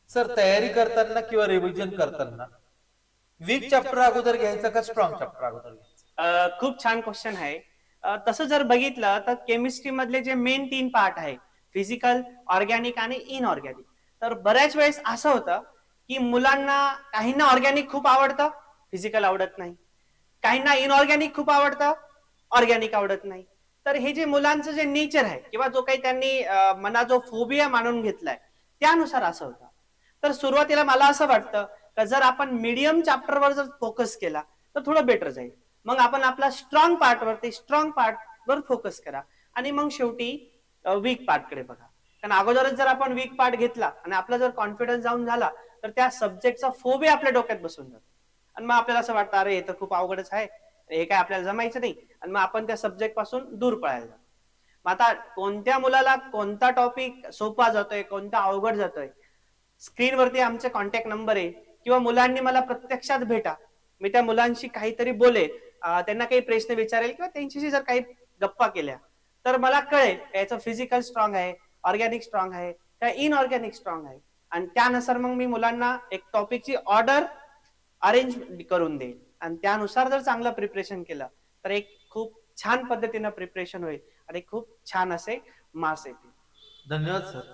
Sir तयारी करताना किंवा रिव्हिजन करताना वीक चॅप्टर अगोदर घ्यायचं का स्ट्रॉंग चॅप्टर अगोदर घ्यायचं? खूप छान क्वेश्चन आहे. तसं जर बघितलं तर केमिस्ट्री मधले जे मेन 3 पार्ट आहे, फिजिकल, ऑर्गॅनिक आणि इनऑर्गॅनिक. तर बऱ्याच वेळेस असं होतं की मुलांना, काहींना ऑर्गॅनिक खूप आवडतं, फिजिकल आवडत नाही. काहींना इनऑर्गॅनिक खूप आवडतं, ऑर्गॅनिक आवडत नाही. तर हे जे मुलांचं जे नेचर आहे किंवा जो काही त्यांनी मनात जो फोबिया मानून घेतलाय, त्यानुसार असं होतं. तर सुरुवातीला मला असं वाटतं की जर आपण मीडियम चॅप्टरवर जर फोकस केला तर थोडं बेटर जाईल. मग आपण आपला स्ट्रॉंग पार्ट वर फोकस करा आणि मग शेवटी वीक पार्ट कडे बघा. कारण अगोदरच जर आपण वीक पार्ट घेतला आणि आपला जर कॉन्फिडन्स जाऊन झाला तर त्या सब्जेक्टचा फोबिया आपल्या डोक्यात बसून जातो आणि मग आपल्याला असं वाटतं अरे हे तर खूप अवघडच आहे, हे काय आपल्याला जमायचं नाही, आणि मग आपण त्या सब्जेक्ट पासून दूर पळायला जातो. मग आता कोणत्या मुलाला कोणता टॉपिक सोपा जातोय, कोणता अवघड जातोय, स्क्रीनवरती आमचे कॉन्टॅक्ट नंबर आहे किंवा मुलांनी मला प्रत्यक्षात भेटा, मी त्या मुलांशी काहीतरी बोलेल, त्यांना काही प्रश्न विचारेल किंवा त्यांच्याशी जर काही गप्पा केल्या तर मला कळेल याचं फिजिकल स्ट्रॉंग आहे, ऑर्गॅनिक स्ट्रॉंग आहे का इनऑर्गॅनिक स्ट्रॉंग आहे. आणि त्यानुसार मग मी मुलांना एक टॉपिकची ऑर्डर अरेंज करून देईल आणि त्यानुसार जर चांगलं प्रिपरेशन केलं तर एक खूप छान पद्धतीनं प्रिपरेशन होईल आणि खूप छान असे मार्क्स येतील. धन्यवाद सर.